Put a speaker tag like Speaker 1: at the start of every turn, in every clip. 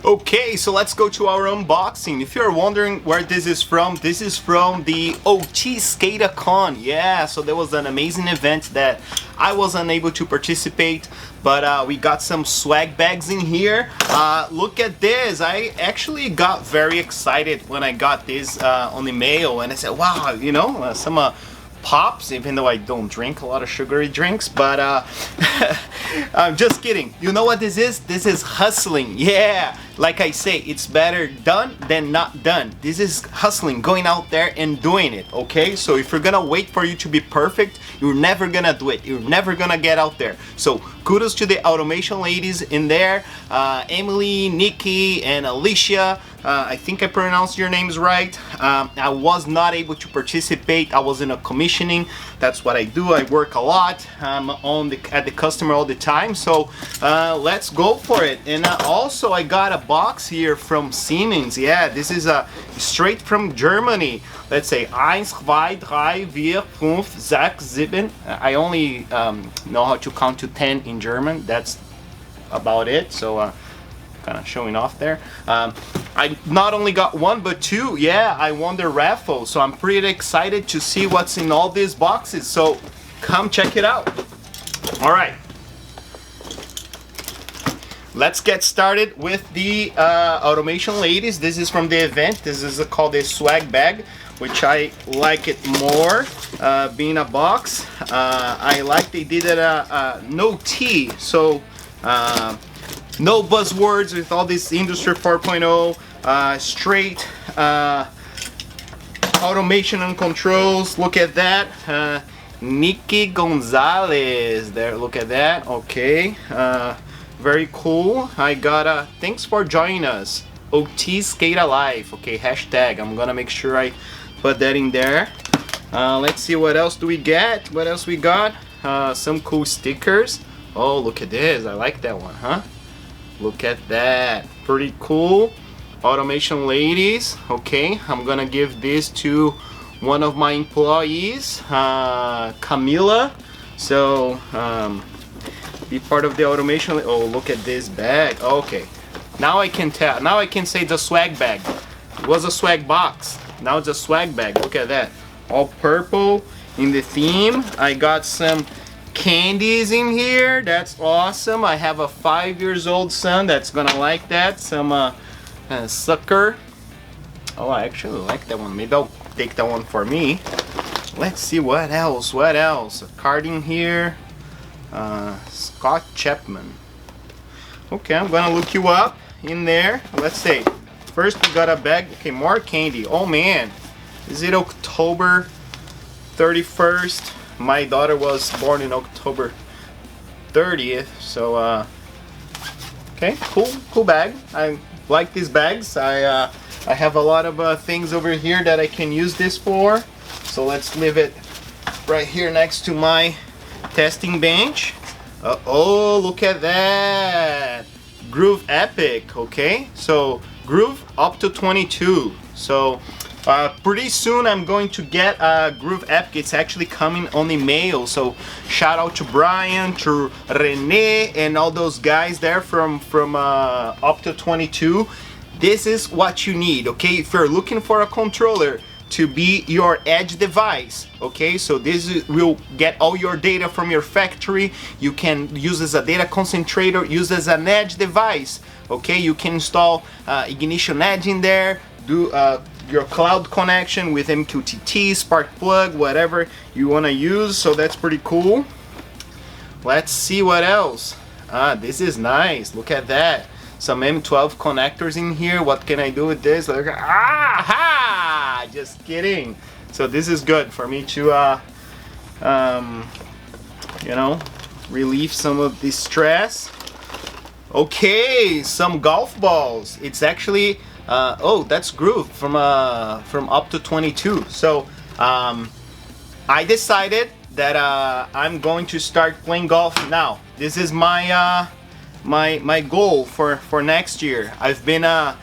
Speaker 1: Okay, so let's go to our unboxing. If you're wondering where this is from the OT SCADA CON. Yeah, so there was an amazing event that I was unable to participate, but we got some swag bags in here. Look at this. I actually got very excited when I got this on the mail, and I said, wow, you know, some pops, even though I don't drink a lot of sugary drinks, but I'm just kidding. You know what this is? This is hustling. Yeah, like I say, it's better done than not done. This is hustling, going out there and doing it, okay? So if you're gonna wait for you to be perfect, you're never gonna do it. You're never gonna get out there. So kudos to the automation ladies in there, Emily, Nikki, and Alicia. I think I pronounced your names right. I was not able to participate. I was in a commissioning. That's what I do. I work a lot. I'm at the customer all the time. So let's go for it. And also I got a box here from Siemens. Yeah, this is straight from Germany. Let's say 1, 2, 3, 4, 5, 6, 7. I only know how to count to 10 in German. That's about it. So kind of showing off there. I not only got one but two. Yeah, I won the raffle, so I'm pretty excited to see what's in all these boxes. So come check it out. All right, let's get started with the automation ladies. This is from the event. This is called a swag bag, which I like it more being a box. I like they did it no T, so no buzzwords with all this Industry 4.0, straight automation and controls. Look at that. Nikki Gonzalez there, look at that. Okay, very cool. I got thanks for joining us, OT SCADALIFE. Okay, hashtag. I'm gonna make sure I put that in there. Let's see, what else do we get? What else we got? Some cool stickers. Oh, look at this. I like that one, huh? Look at that, pretty cool. Automation ladies. Okay, I'm gonna give this to one of my employees, Camila. So be part of the automation. Oh, look at this bag. Okay, now I can tell. Now I can say the swag bag. It was a swag box. Now it's a swag bag. Look at that, all purple in the theme. I got some candies in here. That's awesome. I have a 5-year-old son that's gonna like that. Some sucker. Oh, I actually like that one. Maybe I'll take that one for me. Let's see what else. What else? A card in here. Scott Chapman. Okay, I'm gonna look you up in there. Let's see. First we got a bag. Okay, more candy. Oh man, is it October 31st? My daughter was born in October 30th, so okay, cool bag. I like these bags. I have a lot of things over here that I can use this for. So let's leave it right here next to my testing bench. Oh, look at that, Groove Epic. Okay, so Groove Opto 22. So pretty soon I'm going to get Groove Epic. It's actually coming on the mail. So shout out to Brian, to Rene, and all those guys there from Opto 22. This is what you need, okay? If you're looking for a controller to be your edge device, okay? So this will get all your data from your factory. You can use as a data concentrator, use as an edge device, okay? You can install Ignition Edge in there, do your cloud connection with MQTT, Spark Plug, whatever you want to use. So that's pretty cool. Let's see what else. This is nice. Look at that. Some M12 connectors in here. What can I do with this? Like, aha! Just kidding. So this is good for me to, you know, relieve some of the stress. Okay, some golf balls. It's actually oh, that's Groove from Opto 22. So I decided that I'm going to start playing golf now. This is my my goal for next year. I've been an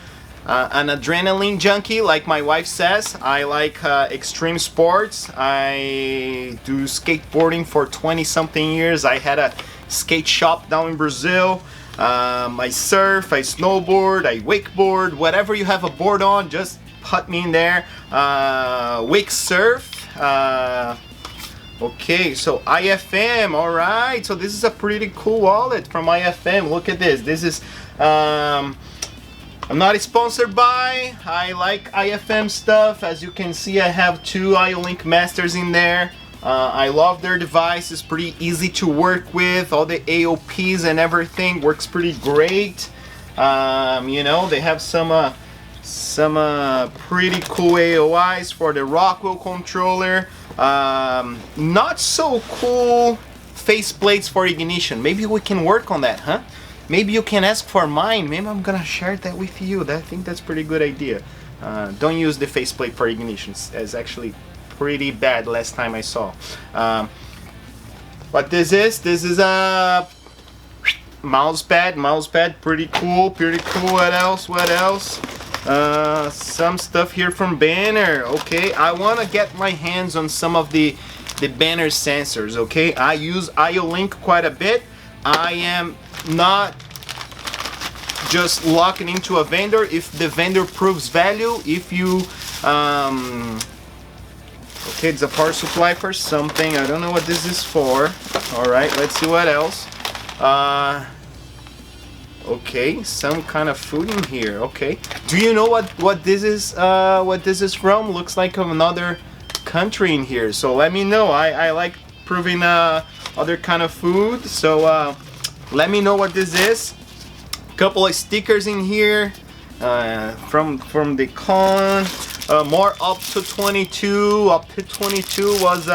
Speaker 1: adrenaline junkie, like my wife says. I like extreme sports. I do skateboarding for 20 something years. I had a skate shop down in Brazil. I surf, I snowboard, I wakeboard, whatever you have a board on, just put me in there. Wake surf. Okay, so IFM, all right. So this is a pretty cool wallet from IFM. Look at this. This is, I'm not sponsored by. I like IFM stuff. As you can see, I have two IO-Link Masters in there. I love their device. It's pretty easy to work with. All the AOPs and everything works pretty great. You know, they have some pretty cool AOIs for the Rockwell controller. Not so cool faceplates for ignition. Maybe we can work on that, huh? Maybe you can ask for mine. Maybe I'm gonna share that with you. I think that's a pretty good idea. Don't use the faceplate for ignition. It's actually pretty bad last time I saw. What this is a mouse pad. Pretty cool. What else? Some stuff here from Banner. Okay, I want to get my hands on some of the Banner sensors. Okay, I use IO-Link quite a bit. I am not just locking into a vendor if the vendor proves value. If you okay, it's a power supply for something. I don't know what this is for. All right, let's see what else. Okay, some kind of food in here. Okay, do you know what this is? What this is from? Looks like another country in here. So let me know. I like proving other kind of food. So let me know what this is. Couple of stickers in here from the con. More Opto 22. Opto 22 was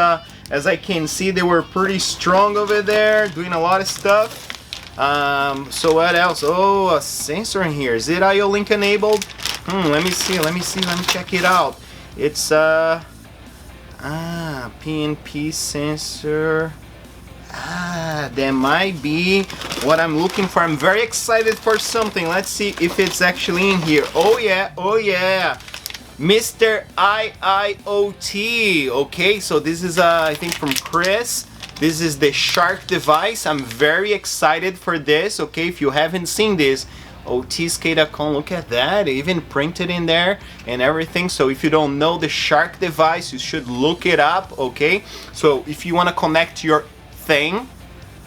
Speaker 1: as I can see, they were pretty strong over there, doing a lot of stuff. So what else? Oh, a sensor in here. Is it IO-Link enabled? Let me see. Let me check it out. It's PNP sensor. That might be what I'm looking for. I'm very excited for something. Let's see if it's actually in here. Oh yeah. Mr. IIoT. Okay, so this is I think from Chris. This is the SHARC device. I'm very excited for this. Okay, if you haven't seen this, OT SCADA CON, look at that, even printed in there and everything. So if you don't know the SHARC device, you should look it up. Okay, so if you want to connect your thing,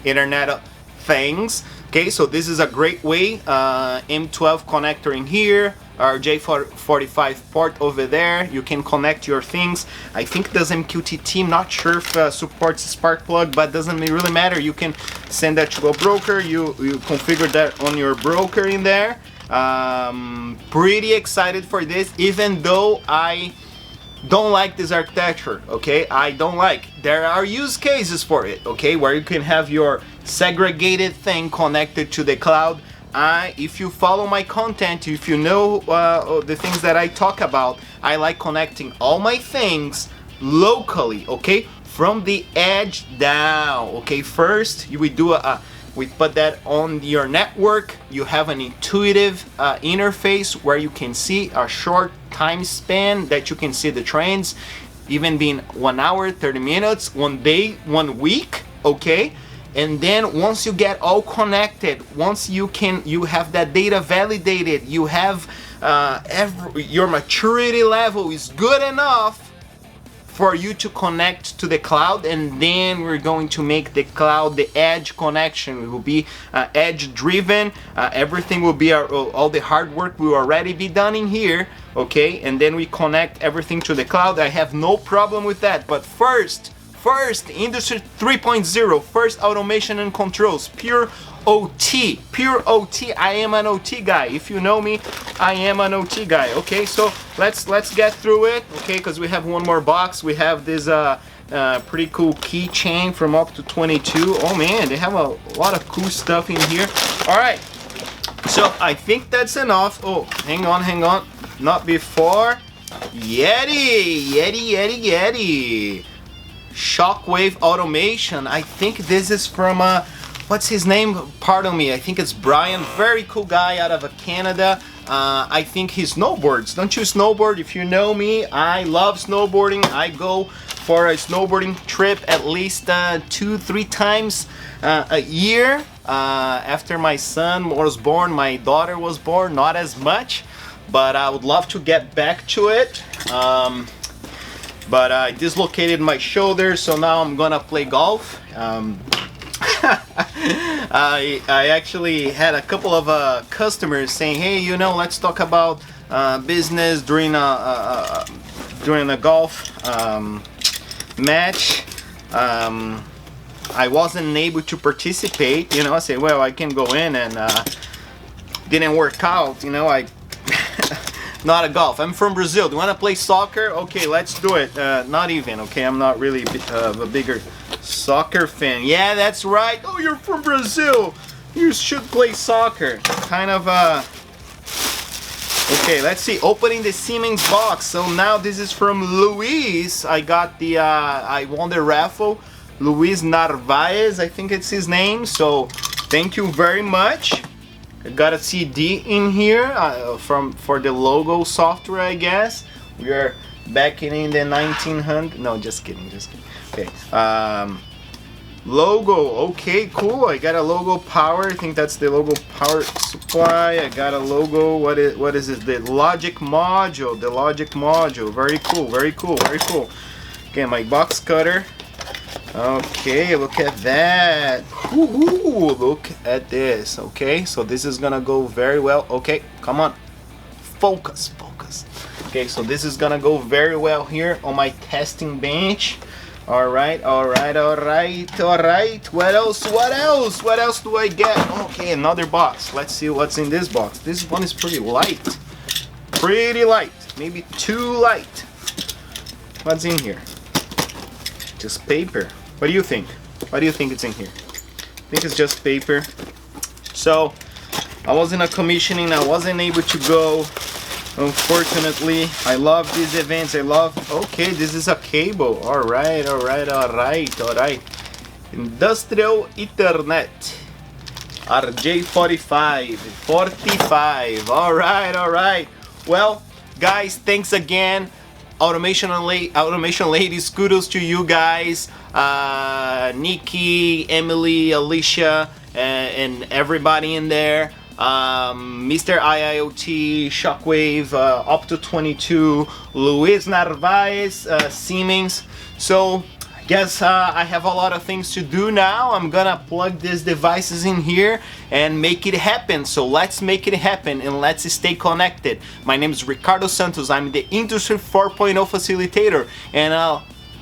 Speaker 1: Internet of Things. Okay, so this is a great way. M12 connector in here, our J45 port over there. You can connect your things. I think it does MQTT. I'm not sure if supports spark plug, but doesn't really matter. You can send that to a broker. You configure that on your broker in there. Pretty excited for this, even though I don't like this architecture. Okay, I don't like. There are use cases for it. Okay, where you can have your segregated thing connected to the cloud. If you follow my content, if you know the things that I talk about, I like connecting all my things locally, okay, from the edge down. Okay, first we do we put that on your network. You have an intuitive interface where you can see a short time span that you can see the trends, even being 1 hour, 30 minutes, 1 day, 1 week. Okay. And then once you get all connected, once you have that data validated, you have your maturity level is good enough for you to connect to the cloud, and then we're going to make the cloud the edge connection. It will be edge driven. Everything will be all the hard work will already be done in here, okay? And then we connect everything to the cloud. I have no problem with that. But first, Industry 3.0, first automation and controls, pure OT. I am an OT guy. If you know me, I am an OT guy. Okay, so let's get through it. Okay, because we have one more box. We have this pretty cool keychain from Opto 22. Oh man, they have a lot of cool stuff in here. All right, so I think that's enough. Oh, hang on, not before. Yeti. Shockwave automation. I think this is from what's his name? Pardon me. I think it's Brian. Very cool guy out of Canada. I think he snowboards. Don't you snowboard? If you know me, I love snowboarding. I go for a snowboarding trip at least 2-3 times a year. After my son was born, my daughter was born, not as much, but I would love to get back to it. But I dislocated my shoulder, so now I'm gonna play golf. I actually had a couple of customers saying, hey, you know, let's talk about business during a golf match. I wasn't able to participate, you know. I said, well, I can go in, and didn't work out, you know. Not a golf. I'm from Brazil. Do you want to play soccer? Okay, let's do it. Not even, okay? I'm not really a bigger soccer fan. Yeah, that's right. Oh, you're from Brazil. You should play soccer. Kind of, okay, let's see. Opening the Siemens box. So now this is from Luis. I got the, I won the raffle. Luis Narvaez, I think it's his name. So thank you very much. I got a CD in here for the logo software, I guess. We are back in the 1900s. No, just kidding. Okay. Logo. Okay, cool. I got a logo power. I think that's the logo power supply. I got a logo. What is it? The logic module. The logic module. Very cool. Very cool. Very cool. Okay, my box cutter. Okay, look at that. Ooh, look at this. Okay, so this is gonna go very well. Okay, come on, focus. Okay, so this is gonna go very well here on my testing bench. All right. What else do I get? Okay, another box. Let's see what's in this box. This one is pretty light, maybe too light. What's in here? Just paper. What do you think? What do you think it's in here? I think it's just paper. So I was in a commissioning. I wasn't able to go, unfortunately. I love these events. Okay, this is a cable. All right. Industrial Ethernet RJ45. All right. Well, guys, thanks again. Automation ladies, kudos to you guys. Nikki, Emily, Alicia, and everybody in there. Mr. IIoT, Shockwave, Opto 22, Luis Narvaez, Siemens. So I guess I have a lot of things to do now. I'm gonna plug these devices in here and make it happen. So let's make it happen and let's stay connected. My name is Ricardo Santos. I'm the Industry 4.0 facilitator, and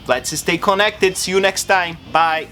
Speaker 1: let's stay connected. See you next time. Bye.